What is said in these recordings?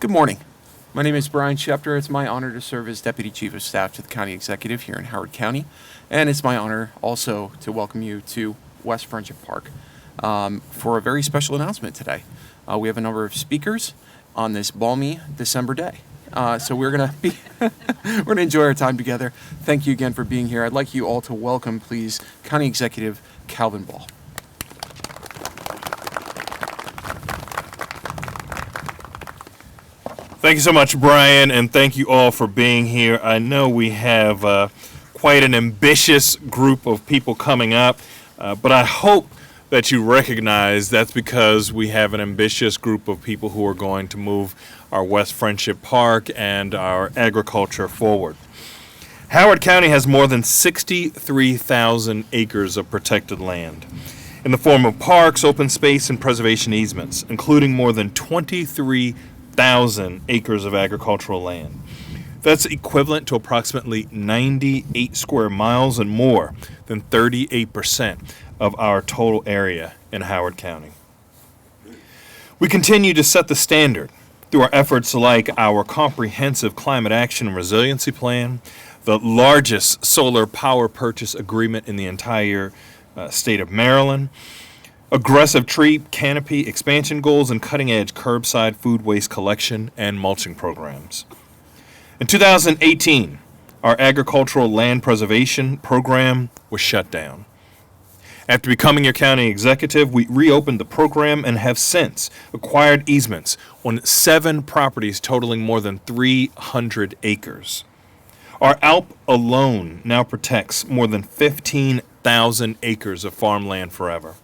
Good morning. My name is Brian Schefter. It's my honor to serve as Deputy Chief of Staff to the County Executive here in Howard County. And it's my honor also to welcome you to West Friendship Park for a very special announcement today. We have a number of speakers on this balmy December day. So we're going to enjoy our time together. Thank you again for being here. I'd like you all to welcome, please, County Executive Calvin Ball. Thank you so much, Brian, and thank you all for being here. I know we have quite an ambitious group of people coming up, but I hope that you recognize that's because we have an ambitious group of people who are going to move our West Friendship Park and our agriculture forward. Howard County has more than 63,000 acres of protected land in the form of parks, open space, and preservation easements, including more than 23,000 acres of agricultural land. That's equivalent to approximately 98 square miles and more than 38% of our total area in Howard County. We continue to set the standard through our efforts like our comprehensive climate action and resiliency plan, the largest solar power purchase agreement in the entire state of Maryland, aggressive tree canopy expansion goals, and cutting-edge curbside food waste collection and mulching programs. In 2018, our agricultural land preservation program was shut down. After becoming your county executive, we reopened the program and have since acquired easements on 7 properties totaling more than 300 acres. Our ALP alone now protects more than 15,000 acres of farmland forever.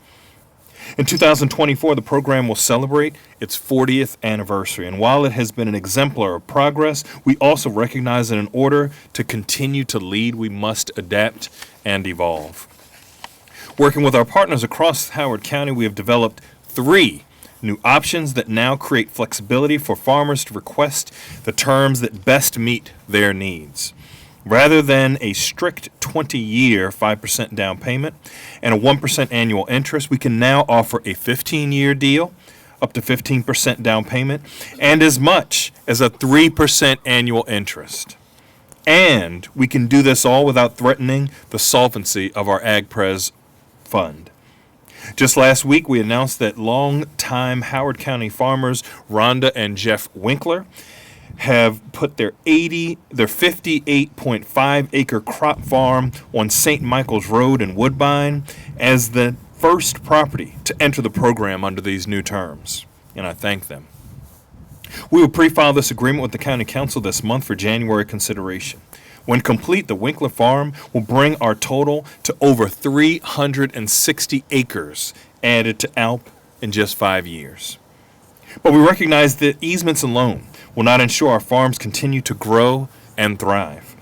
In 2024, the program will celebrate its 40th anniversary, and while it has been an exemplar of progress, we also recognize that in order to continue to lead, we must adapt and evolve. Working with our partners across Howard County, we have developed 3 new options that now create flexibility for farmers to request the terms that best meet their needs. Rather than a strict 20-year 5% down payment and a 1% annual interest, we can now offer a 15-year deal, up to 15% down payment, and as much as a 3% annual interest. And we can do this all without threatening the solvency of our AgPres fund. Just last week, we announced that longtime Howard County farmers Rhonda and Jeff Winkler have put their 58.5 acre crop farm on St. Michael's Road in Woodbine as the first property to enter the program under these new terms, and I thank them. We will pre-file this agreement with the County Council this month for January consideration. When complete, the Winkler farm will bring our total to over 360 acres added to ALP in just 5 years. But we recognize that easements alone will not ensure our farms continue to grow and thrive.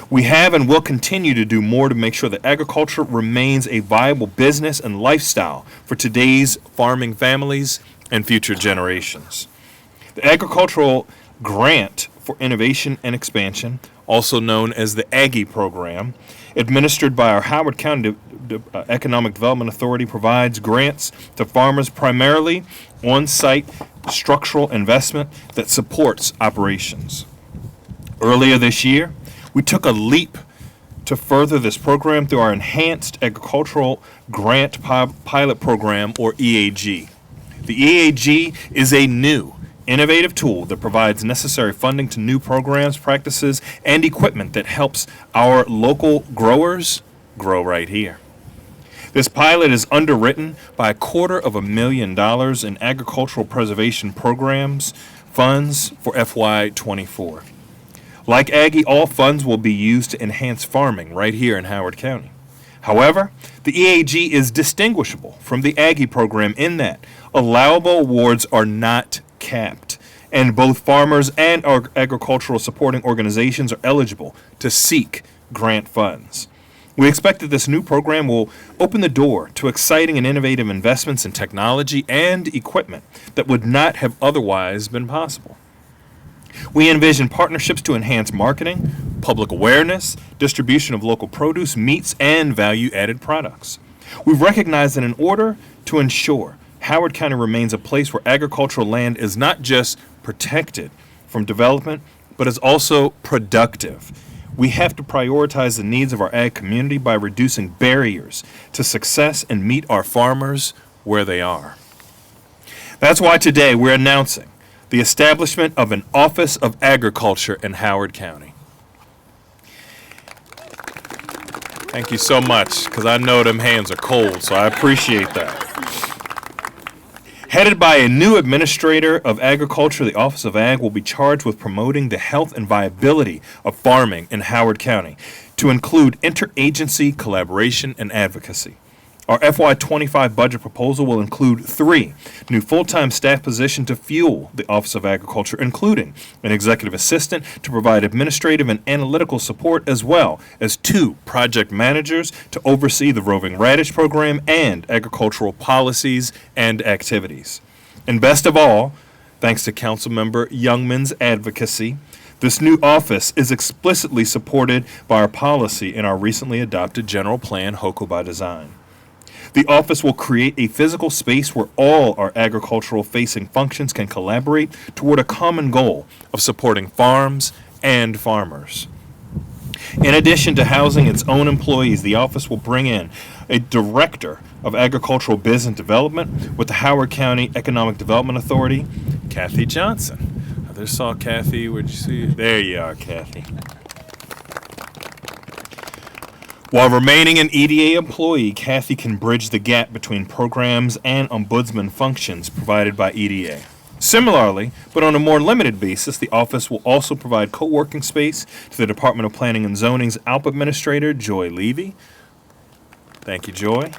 We have and will continue to do more to make sure that agriculture remains a viable business and lifestyle for today's farming families and future generations. The Agricultural Grant for Innovation and Expansion, also known as the Aggie program, administered by our Howard County Economic Development Authority, provides grants to farmers primarily on-site structural investment that supports operations. Earlier this year, we took a leap to further this program through our Enhanced Agricultural Grant Pilot Program, or EAG. The EAG is a new, innovative tool that provides necessary funding to new programs, practices, and equipment that helps our local growers grow right here. This pilot is underwritten by $250,000 in agricultural preservation programs funds for FY24. Like Aggie, all funds will be used to enhance farming right here in Howard County. However, the EAG is distinguishable from the Aggie program in that allowable awards are not capped, and both farmers and our agricultural supporting organizations are eligible to seek grant funds. We expect that this new program will open the door to exciting and innovative investments in technology and equipment that would not have otherwise been possible. We envision partnerships to enhance marketing, public awareness, distribution of local produce, meats, and value-added products. We recognize that in order to ensure Howard County remains a place where agricultural land is not just protected from development, but is also productive. We have to prioritize the needs of our ag community by reducing barriers to success and meet our farmers where they are. That's why today we're announcing the establishment of an Office of Agriculture in Howard County. Thank you so much, because I know them hands are cold, so I appreciate that. Headed by a new administrator of agriculture, the Office of Ag will be charged with promoting the health and viability of farming in Howard County, to include interagency collaboration and advocacy. Our FY25 budget proposal will include 3 new full-time staff positions to fuel the Office of Agriculture, including an executive assistant to provide administrative and analytical support, as well as 2 project managers to oversee the roving radish program and agricultural policies and activities. And best of all, thanks to Councilmember Youngman's advocacy, this new office is explicitly supported by our policy in our recently adopted general plan, HOCO by Design. The office will create a physical space where all our agricultural-facing functions can collaborate toward a common goal of supporting farms and farmers. In addition to housing its own employees, the office will bring in a director of agricultural business development with the Howard County Economic Development Authority, Kathy Johnson. I just saw Kathy. Where'd you see? There you are, Kathy. While remaining an EDA employee, Kathy can bridge the gap between programs and ombudsman functions provided by EDA. Similarly, but on a more limited basis, the office will also provide co-working space to the Department of Planning and Zoning's ALP Administrator, Joy Levy. Thank you, Joy.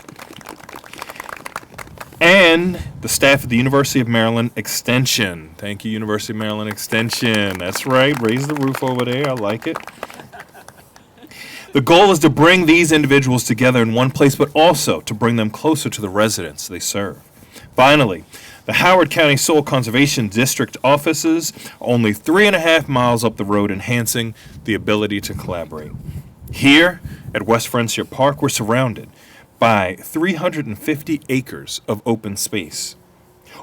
And the staff at the University of Maryland Extension. Thank you, University of Maryland Extension. That's right, raise the roof over there. I like it. The goal is to bring these individuals together in one place, but also to bring them closer to the residents they serve. Finally, the Howard County Soil Conservation District offices are only 3.5 miles up the road, enhancing the ability to collaborate. Here at West Friendship Park, we're surrounded by 350 acres of open space.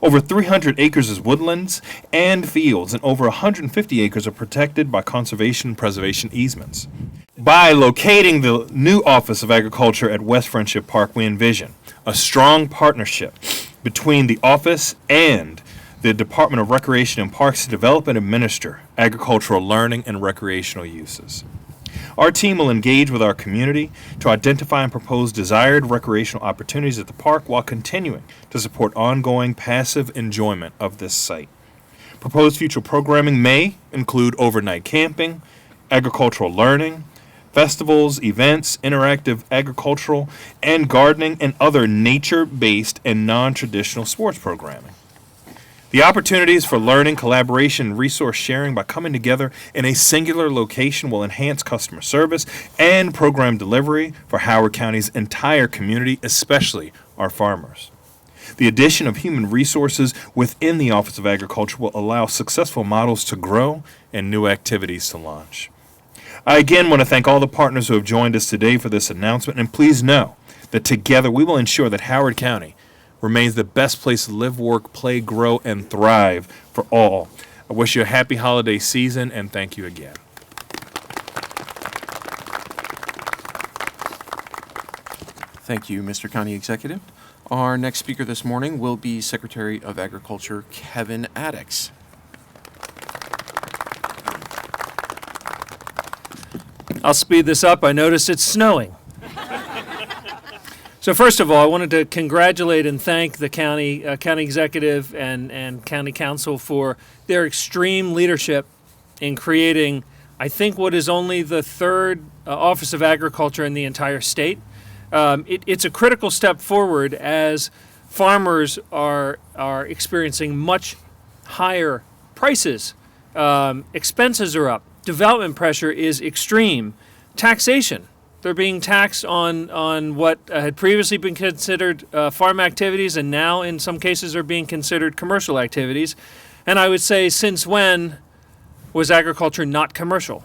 Over 300 acres is woodlands and fields, and over 150 acres are protected by conservation and preservation easements. By locating the new Office of Agriculture at West Friendship Park, we envision a strong partnership between the office and the Department of Recreation and Parks to develop and administer agricultural learning and recreational uses. Our team will engage with our community to identify and propose desired recreational opportunities at the park while continuing to support ongoing passive enjoyment of this site. Proposed future programming may include overnight camping, agricultural learning, festivals, events, interactive agricultural and gardening, and other nature-based and non-traditional sports programming. The opportunities for learning, collaboration, and resource sharing by coming together in a singular location will enhance customer service and program delivery for Howard County's entire community, especially our farmers. The addition of human resources within the Office of Agriculture will allow successful models to grow and new activities to launch. I again want to thank all the partners who have joined us today for this announcement, and please know that together we will ensure that Howard County remains the best place to live, work, play, grow, and thrive for all. I wish you a happy holiday season, and thank you again. Thank you, Mr. County Executive. Our next speaker this morning will be Secretary of Agriculture Kevin Addix. I'll speed this up. I notice it's snowing. So first of all, I wanted to congratulate and thank the county executive and county council for their extreme leadership in creating, I think, what is only the third Office of Agriculture in the entire state. It's a critical step forward as farmers are experiencing much higher prices. Expenses are up. Development pressure is extreme. Taxation. They're being taxed on what had previously been considered farm activities, and now in some cases are being considered commercial activities. And I would say, since when was agriculture not commercial?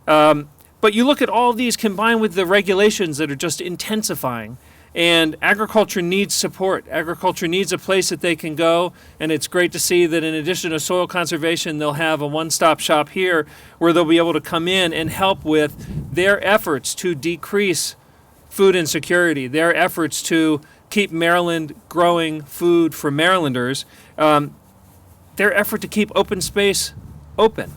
But you look at all these combined with the regulations that are just intensifying, And agriculture needs support. Agriculture needs a place that they can go, and it's great to see that in addition to soil conservation, they'll have a one-stop shop here where they'll be able to come in and help with their efforts to decrease food insecurity, their efforts to keep Maryland growing food for Marylanders, their effort to keep open space open.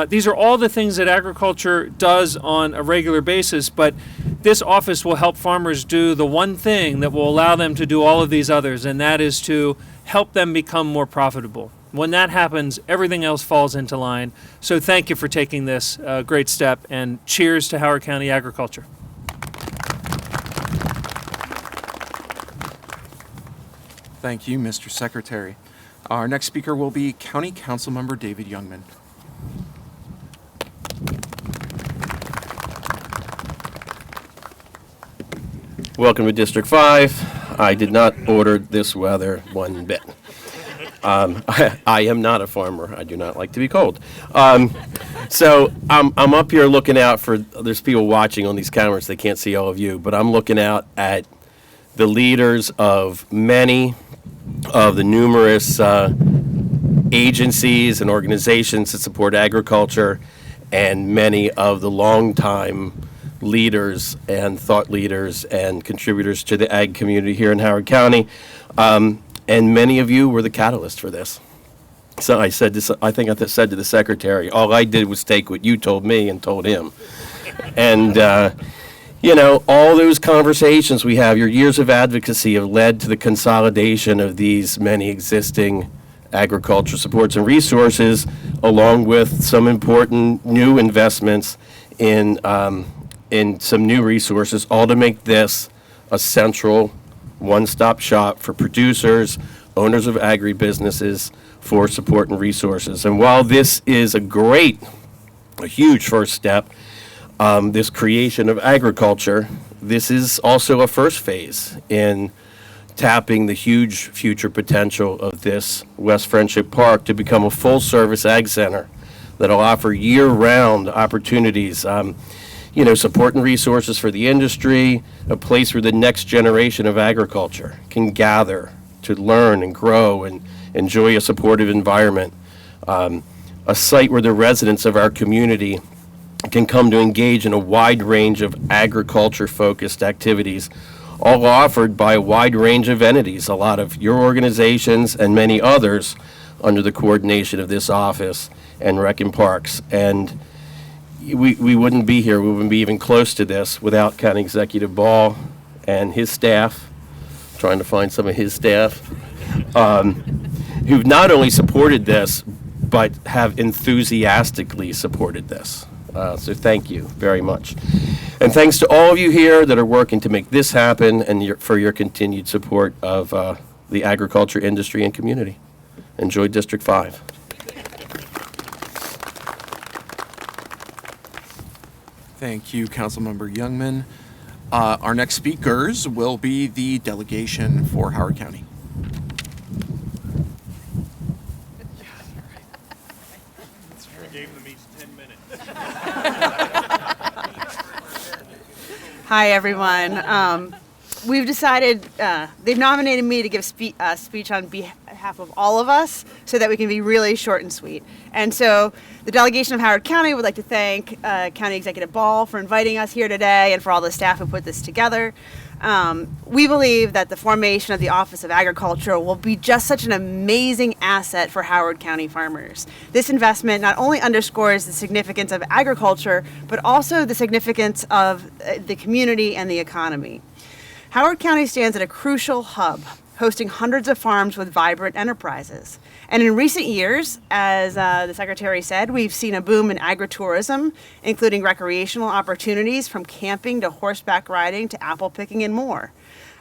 These are all the things that agriculture does on a regular basis, but this office will help farmers do the one thing that will allow them to do all of these others, and that is to help them become more profitable. When that happens, everything else falls into line. So thank you for taking this great step, and cheers to Howard County agriculture. Thank you, Mr. Secretary. Our next speaker will be County Councilmember David Youngman. Welcome to District 5. I did not order this weather one bit. I am not a farmer. I do not like to be cold. So I'm up here looking out for, there's people watching on these cameras, they can't see all of you, but I'm looking out at the leaders of many of the numerous agencies and organizations that support agriculture, and many of the longtime leaders and thought leaders and contributors to the ag community here in Howard County. And many of you were the catalyst for this. So I said this, I think I said to the secretary, all I did was take what you told me and told him. And, you know, all those conversations we have, your years of advocacy have led to the consolidation of these many existing agriculture supports and resources, along with some important new investments in some new resources, all to make this a central one-stop shop for producers, owners of agribusinesses, for support and resources. And while this is a huge first step, this creation of agriculture, this is also a first phase in tapping the huge future potential of this West Friendship Park to become a full-service ag center that'll offer year-round opportunities, you know, support and resources for the industry, a place where the next generation of agriculture can gather to learn and grow and enjoy a supportive environment, a site where the residents of our community can come to engage in a wide range of agriculture-focused activities, all offered by a wide range of entities, a lot of your organizations and many others under the coordination of this office and Rec and Parks. And we wouldn't be here, we wouldn't be even close to this without County Executive Ball and his staff, trying to find some of his staff, who've not only supported this, but have enthusiastically supported this. So thank you very much. And thanks to all of you here that are working to make this happen, and for your continued support of the agriculture industry and community. Enjoy District 5. Thank you, Councilmember Youngman. Our next speakers will be the delegation for Howard County. Gave them each 10 minutes. Hi, everyone. We've decided, they've nominated me to give a speech on behalf of all of us so that we can be really short and sweet. And so the delegation of Howard County would like to thank County Executive Ball for inviting us here today and for all the staff who put this together. We believe that the formation of the Office of Agriculture will be just such an amazing asset for Howard County farmers. This investment not only underscores the significance of agriculture, but also the significance of the community and the economy. Howard County stands at a crucial hub, hosting hundreds of farms with vibrant enterprises. And in recent years, as the Secretary said, we've seen a boom in agritourism, including recreational opportunities from camping to horseback riding to apple picking and more.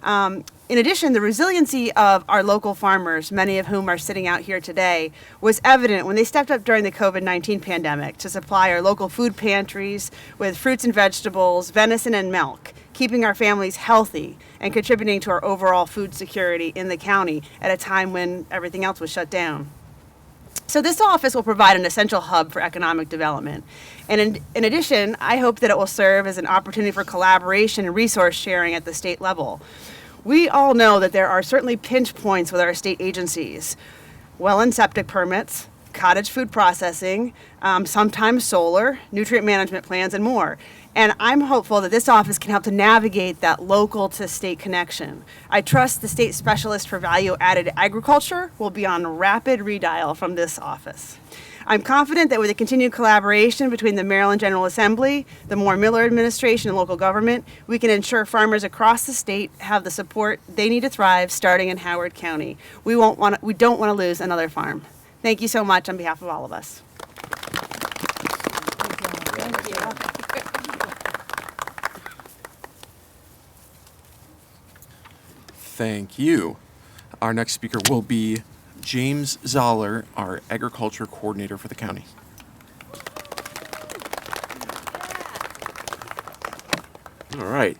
In addition, the resiliency of our local farmers, many of whom are sitting out here today, was evident when they stepped up during the COVID-19 pandemic to supply our local food pantries with fruits and vegetables, venison and milk, keeping our families healthy and contributing to our overall food security in the county at a time when everything else was shut down. So this office will provide an essential hub for economic development. And in addition, I hope that it will serve as an opportunity for collaboration and resource sharing at the state level. We all know that there are certainly pinch points with our state agencies. Well and septic permits, cottage food processing, sometimes solar, nutrient management plans, and more. And I'm hopeful that this office can help to navigate that local to state connection. I trust the state specialist for value-added agriculture will be on rapid redial from this office. I'm confident that with the continued collaboration between the Maryland General Assembly, the Moore Miller administration, and local government, we can ensure farmers across the state have the support they need to thrive, starting in Howard County. We don't want to lose another farm. Thank you so much on behalf of all of us. Thank you. Thank you. Our next speaker will be James Zoller, our agriculture coordinator for the county. All right.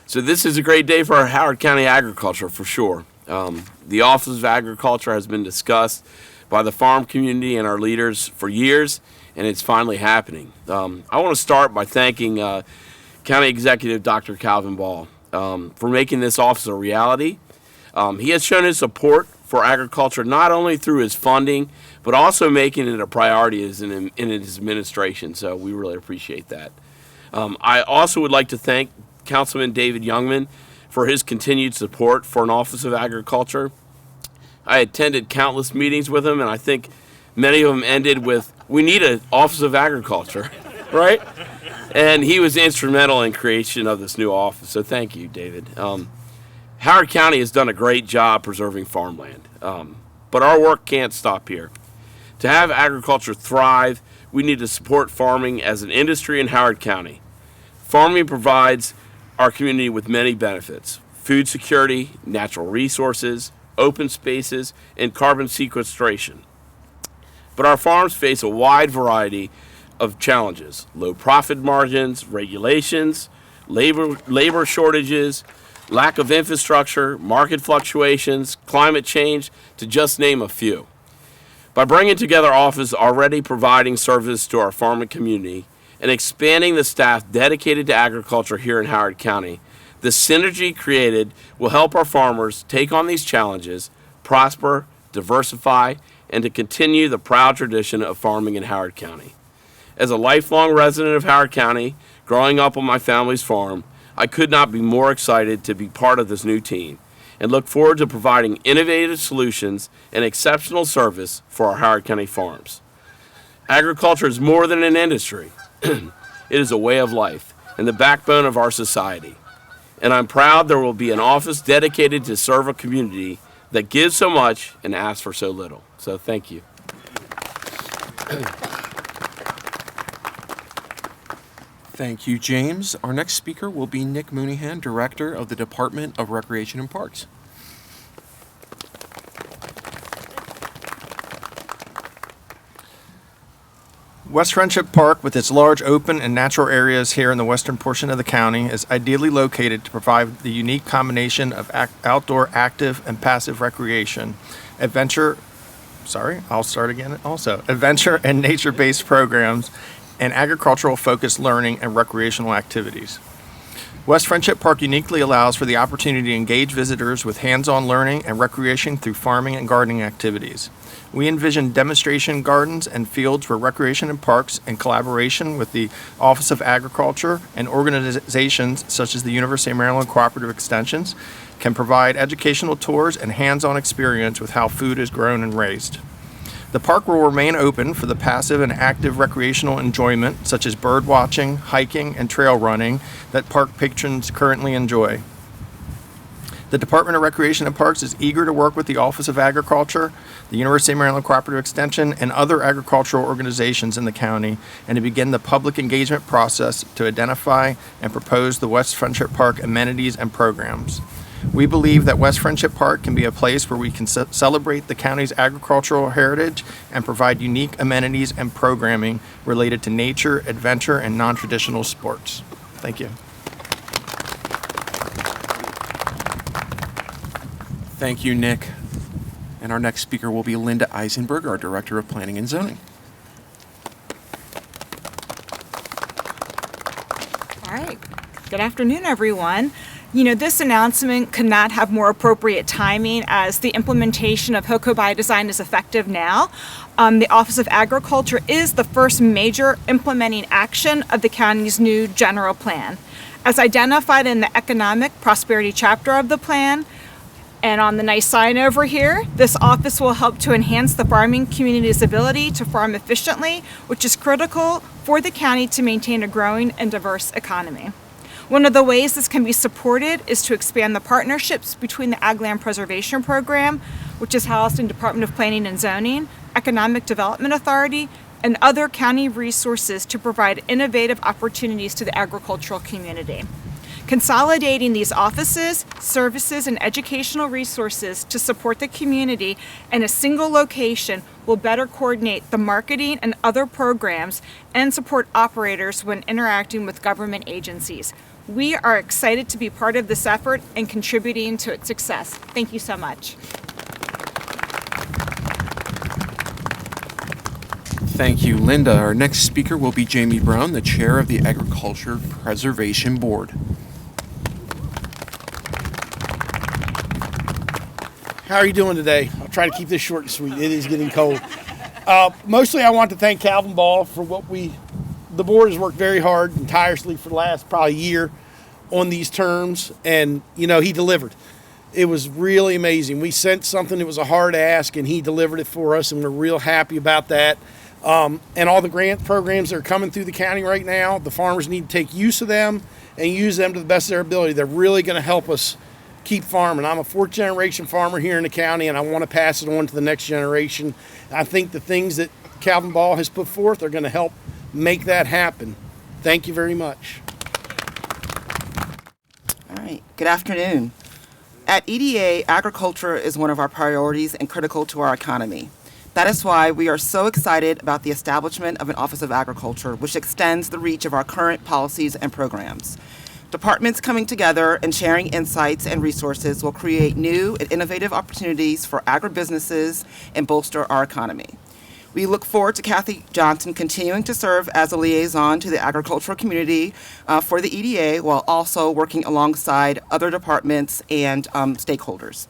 So this is a great day for our Howard County agriculture for sure. The Office of Agriculture has been discussed by the farm community and our leaders for years, and it's finally happening. I want to start by thanking County Executive Dr. Calvin Ball for making this office a reality. He has shown his support for agriculture not only through his funding, but also making it a priority in his administration, so we really appreciate that. I also would like to thank Councilman David Youngman for his continued support for an Office of Agriculture. I attended countless meetings with him, and I think many of them ended with, "We need an Office of Agriculture," right? And he was instrumental in creation of this new office, so thank you, David. Howard County has done a great job preserving farmland, but our work can't stop here. To have agriculture thrive, we need to support farming as an industry in Howard County. Farming provides our community with many benefits: food security, natural resources, open spaces, and carbon sequestration. But our farms face a wide variety of challenges: low profit margins, regulations, labor shortages, lack of infrastructure, market fluctuations, climate change, to just name a few. By bringing together offices already providing services to our farming community and expanding the staff dedicated to agriculture here in Howard County, the synergy created will help our farmers take on these challenges, prosper, diversify, and to continue the proud tradition of farming in Howard County. As a lifelong resident of Howard County, growing up on my family's farm, I could not be more excited to be part of this new team and look forward to providing innovative solutions and exceptional service for our Howard County farms. Agriculture is more than an industry. It is a way of life and the backbone of our society. And I'm proud there will be an office dedicated to serve a community that gives so much and asks for so little. So thank you. Thank you, James. Our next speaker will be Nick Mooneyhan, Director of the Department of Recreation and Parks. West Friendship Park, with its large open and natural areas here in the western portion of the county, is ideally located to provide the unique combination of outdoor active and passive recreation, adventure and nature-based programs, and agricultural-focused learning and recreational activities. West Friendship Park uniquely allows for the opportunity to engage visitors with hands-on learning and recreation through farming and gardening activities. We envision demonstration gardens and fields for recreation and parks in collaboration with the Office of Agriculture and organizations such as the University of Maryland Cooperative Extensions can provide educational tours and hands-on experience with how food is grown and raised. The park will remain open for the passive and active recreational enjoyment such as bird watching, hiking, and trail running that park patrons currently enjoy. The Department of Recreation and Parks is eager to work with the Office of Agriculture, the University of Maryland Cooperative Extension, and other agricultural organizations in the county, and to begin the public engagement process to identify and propose the West Friendship Park amenities and programs. We believe that West Friendship Park can be a place where we can celebrate the county's agricultural heritage and provide unique amenities and programming related to nature, adventure, and non-traditional sports. Thank you. Thank you, Nick. And our next speaker will be Linda Eisenberg, our Director of Planning and Zoning. All right. Good afternoon, everyone. You know, this announcement could not have more appropriate timing as the implementation of HOCO by Design is effective now. The Office of Agriculture is the first major implementing action of the county's new general plan. As identified in the economic prosperity chapter of the plan, and on the nice sign over here, this office will help to enhance the farming community's ability to farm efficiently, which is critical for the county to maintain a growing and diverse economy. One of the ways this can be supported is to expand the partnerships between the Ag Land Preservation Program, which is housed in Department of Planning and Zoning, Economic Development Authority, and other county resources to provide innovative opportunities to the agricultural community. Consolidating these offices, services, and educational resources to support the community in a single location will better coordinate the marketing and other programs and support operators when interacting with government agencies. We are excited to be part of this effort and contributing to its success. Thank you so much. Thank you, Linda. Our next speaker will be Jamie Brown, the Chair of the Agriculture Preservation Board. How are you doing today? I'll try to keep this short and sweet. It is getting cold. Mostly I want to thank Calvin Ball for the board has worked very hard and tirelessly for the last probably year on these terms, and he delivered. It was really amazing. We sent something that was a hard ask, and he delivered it for us, and we're real happy about that. And all the grant programs that are coming through the county right now, the farmers need to take use of them and use them to the best of their ability. They're really going to help us keep farming. I'm a fourth generation farmer here in the county, and I want to pass it on to the next generation. I think the things that Calvin Ball has put forth are going to help make that happen. Thank you very much. All right, good afternoon. At EDA, agriculture is one of our priorities and critical to our economy. That is why we are so excited about the establishment of an Office of Agriculture, which extends the reach of our current policies and programs. Departments coming together and sharing insights and resources will create new and innovative opportunities for agribusinesses and bolster our economy. We look forward to Kathy Johnson continuing to serve as a liaison to the agricultural community for the EDA while also working alongside other departments and stakeholders.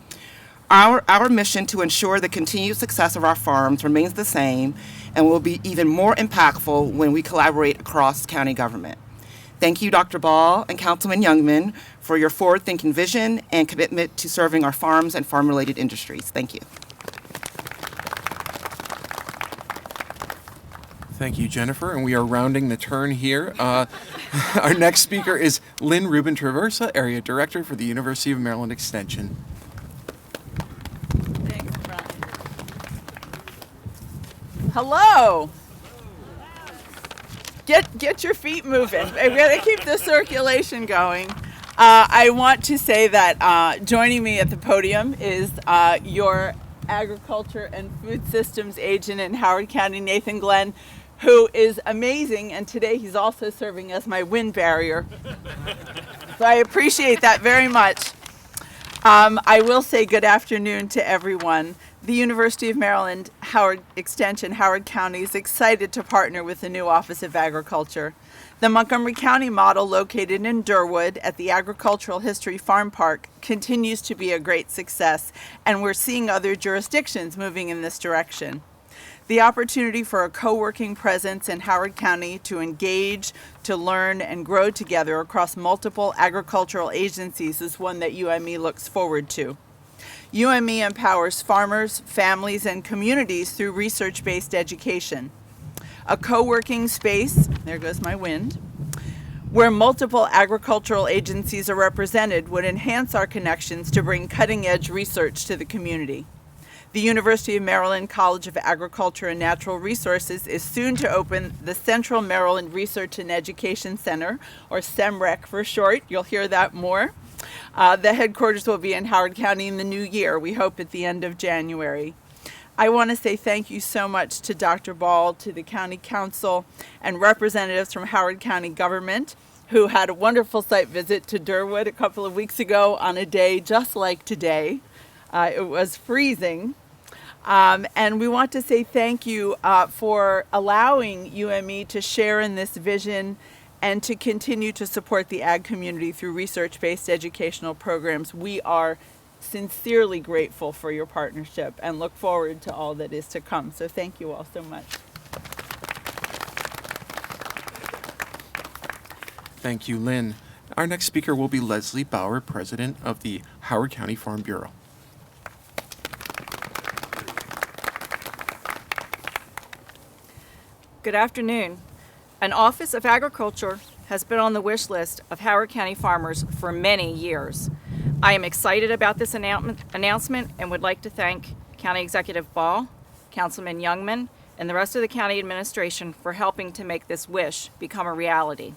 Our mission to ensure the continued success of our farms remains the same and will be even more impactful when we collaborate across county government. Thank you, Dr. Ball and Councilman Youngman, for your forward-thinking vision and commitment to serving our farms and farm-related industries. Thank you. Thank you, Jennifer. And we are rounding the turn here. Our next speaker is Lynn Rubin Traversa, Area Director for the University of Maryland Extension. Thanks, Brian. Hello. Get your feet moving. We're going to keep the circulation going. I want to say that joining me at the podium is your Agriculture and Food Systems Agent in Howard County, Nathan Glenn, who is amazing, and today he's also serving as my wind barrier. So I appreciate that very much. I will say good afternoon to everyone. The University of Maryland Howard Extension, Howard County, is excited to partner with the new Office of Agriculture. The Montgomery County model, located in Durwood at the Agricultural History Farm Park, continues to be a great success, and we're seeing other jurisdictions moving in this direction. The opportunity for a co-working presence in Howard County to engage, to learn, and grow together across multiple agricultural agencies is one that UME looks forward to. UME empowers farmers, families, and communities through research-based education. A co-working space, there goes my wind, where multiple agricultural agencies are represented would enhance our connections to bring cutting-edge research to the community. The University of Maryland College of Agriculture and Natural Resources is soon to open the Central Maryland Research and Education Center, or CEMREC for short. You'll hear that more. The headquarters will be in Howard County in the new year, we hope at the end of January. I want to say thank you so much to Dr. Ball, to the County Council, and representatives from Howard County government who had a wonderful site visit to Durwood a couple of weeks ago on a day just like today. It was freezing, And we want to say thank you for allowing UME to share in this vision and to continue to support the ag community through research-based educational programs. We are sincerely grateful for your partnership and look forward to all that is to come. So thank you all so much. Thank you, Lynn. Our next speaker will be Leslie Bauer, President of the Howard County Farm Bureau. Good afternoon. An Office of Agriculture has been on the wish list of Howard County farmers for many years. I am excited about this announcement and would like to thank County Executive Ball, Councilman Youngman, and the rest of the county administration for helping to make this wish become a reality.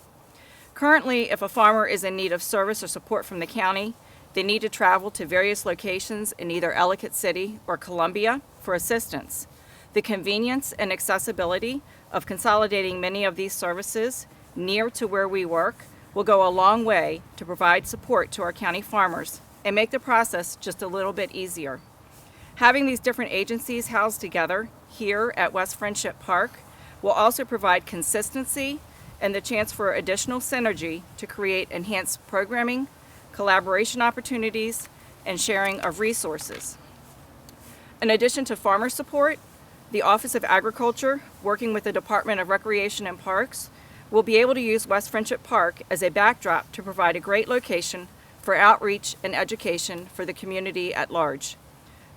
Currently, if a farmer is in need of service or support from the county, they need to travel to various locations in either Ellicott City or Columbia for assistance. The convenience and accessibility of consolidating many of these services near to where we work will go a long way to provide support to our county farmers and make the process just a little bit easier. Having these different agencies housed together here at West Friendship Park will also provide consistency and the chance for additional synergy to create enhanced programming, collaboration opportunities, and sharing of resources. In addition to farmer support, the Office of Agriculture, working with the Department of Recreation and Parks, will be able to use West Friendship Park as a backdrop to provide a great location for outreach and education for the community at large.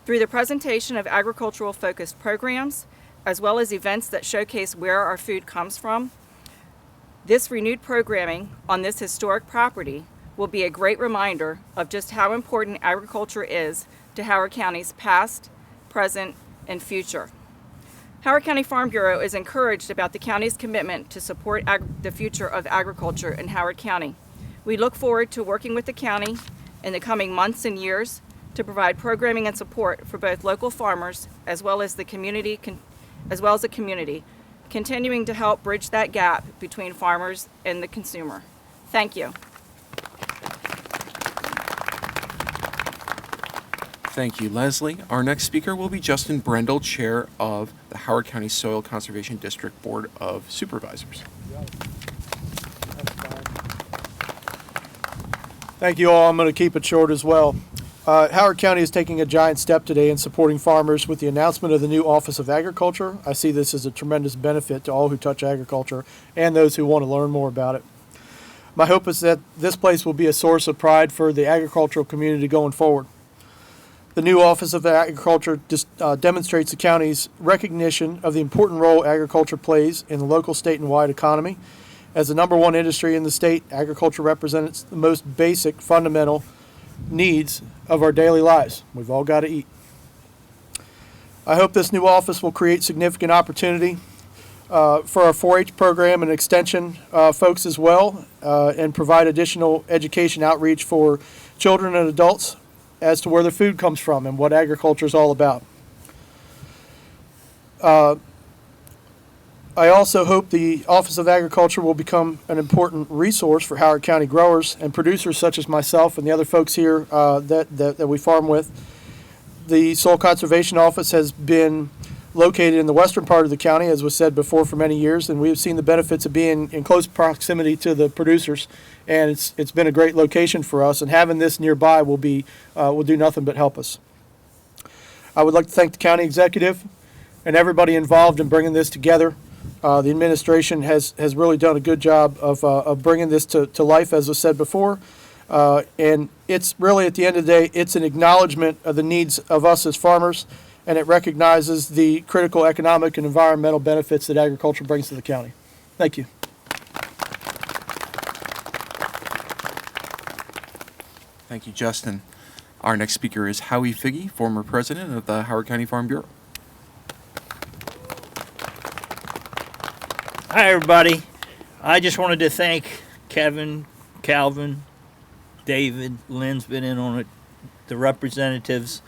Through the presentation of agricultural-focused programs, as well as events that showcase where our food comes from, this renewed programming on this historic property will be a great reminder of just how important agriculture is to Howard County's past, present, and future. Howard County Farm Bureau is encouraged about the county's commitment to support the future of agriculture in Howard County. We look forward to working with the county in the coming months and years to provide programming and support for both local farmers as well as the community, continuing to help bridge that gap between farmers and the consumer. Thank you. Thank you, Leslie. Our next speaker will be Justin Brendel, Chair of the Howard County Soil Conservation District Board of Supervisors. Thank you all. I'm going to keep it short as well. Howard County is taking a giant step today in supporting farmers with the announcement of the new Office of Agriculture. I see this as a tremendous benefit to all who touch agriculture and those who want to learn more about it. My hope is that this place will be a source of pride for the agricultural community going forward. The new Office of Agriculture demonstrates the county's recognition of the important role agriculture plays in the local, state, and wide economy. As the number one industry in the state, agriculture represents the most basic, fundamental needs of our daily lives. We've all got to eat. I hope this new office will create significant opportunity for our 4-H program and extension folks as well, and provide additional education outreach for children and adults as to where their food comes from and what agriculture is all about. I also hope the Office of Agriculture will become an important resource for Howard County growers and producers such as myself and the other folks here that we farm with. The Soil Conservation Office has been located in the western part of the county, as was said before, for many years, and we have seen the benefits of being in close proximity to the producers, and it's been a great location for us, and having this nearby will do nothing but help us. I would like to thank the county executive and everybody involved in bringing this together. The administration has really done a good job of bringing this to life, as was said before. And it's really, at the end of the day, it's an acknowledgement of the needs of us as farmers, and it recognizes the critical economic and environmental benefits that agriculture brings to the county. Thank you. Thank you, Justin. Our next speaker is Howie Figge, former president of the Howard County Farm Bureau. Hi, everybody. I just wanted to thank Kevin, Calvin, David, Lynn's been in on it, the representatives,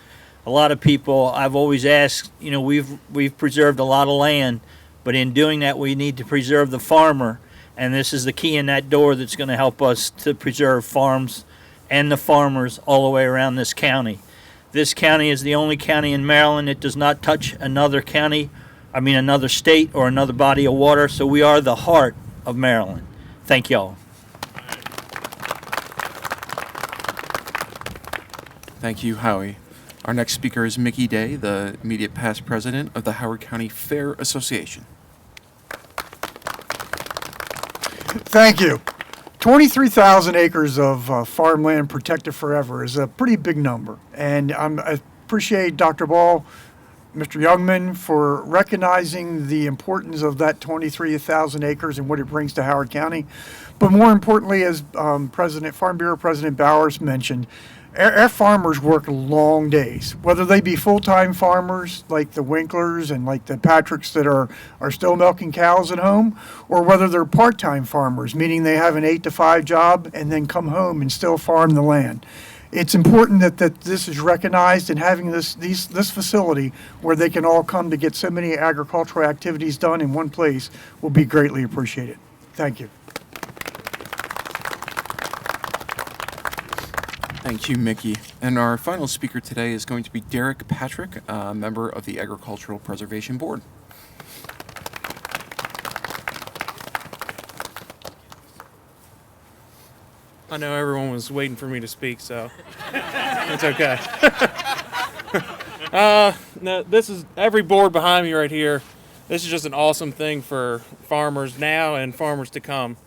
a lot of people. I've always asked, we've preserved a lot of land, but in doing that, we need to preserve the farmer, and this is the key in that door that's going to help us to preserve farms and the farmers all the way around this county. This county is the only county in Maryland that does not touch another another state or another body of water, so we are the heart of Maryland. Thank y'all. Thank you, Howie. Our next speaker is Mickey Day, the immediate past president of the Howard County Fair Association. Thank you. 23,000 acres of farmland protected forever is a pretty big number. And I appreciate Dr. Ball, Mr. Youngman, for recognizing the importance of that 23,000 acres and what it brings to Howard County. But more importantly, as Farm Bureau President Bowers mentioned, our farmers work long days, whether they be full-time farmers like the Winklers and like the Patricks that are still milking cows at home, or whether they're part-time farmers, meaning they have an 8 to 5 job and then come home and still farm the land. It's important that this is recognized, and having this facility where they can all come to get so many agricultural activities done in one place will be greatly appreciated. Thank you. Thank you, Mickey. And our final speaker today is going to be Derek Patrick, a member of the Agricultural Preservation Board. I know everyone was waiting for me to speak, so it's okay. No, this is every board behind me right here. This is just an awesome thing for farmers now and farmers to come.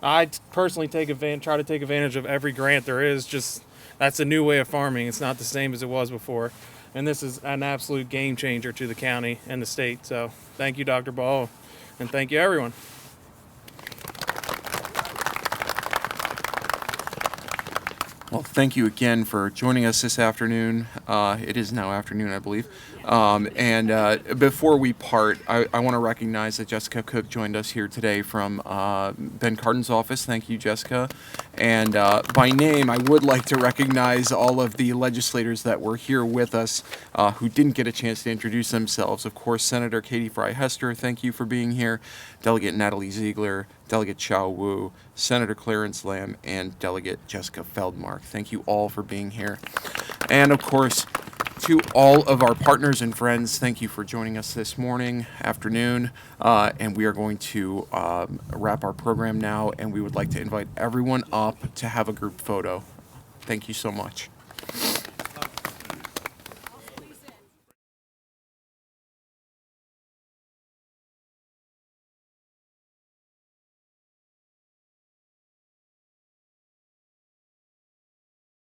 I personally try to take advantage of every grant there is. Just that's a new way of farming. It's not the same as it was before, and this is an absolute game changer to the county and the state. So thank you, Dr. Ball, and thank you, everyone. Well, thank you again for joining us this afternoon. It is now afternoon, I believe. Before we part, I want to recognize that Jessica Cook joined us here today from Ben Cardin's office. Thank you, Jessica. And by name, I would like to recognize all of the legislators that were here with us who didn't get a chance to introduce themselves. Of course, Senator Katie Fry Hester, thank you for being here. Delegate Natalie Ziegler, Delegate Chao Wu, Senator Clarence Lamb, and Delegate Jessica Feldmark. Thank you all for being here. And of course, to all of our partners and friends, thank you for joining us this afternoon. And we are going to wrap our program now, and we would like to invite everyone up to have a group photo. Thank you so much.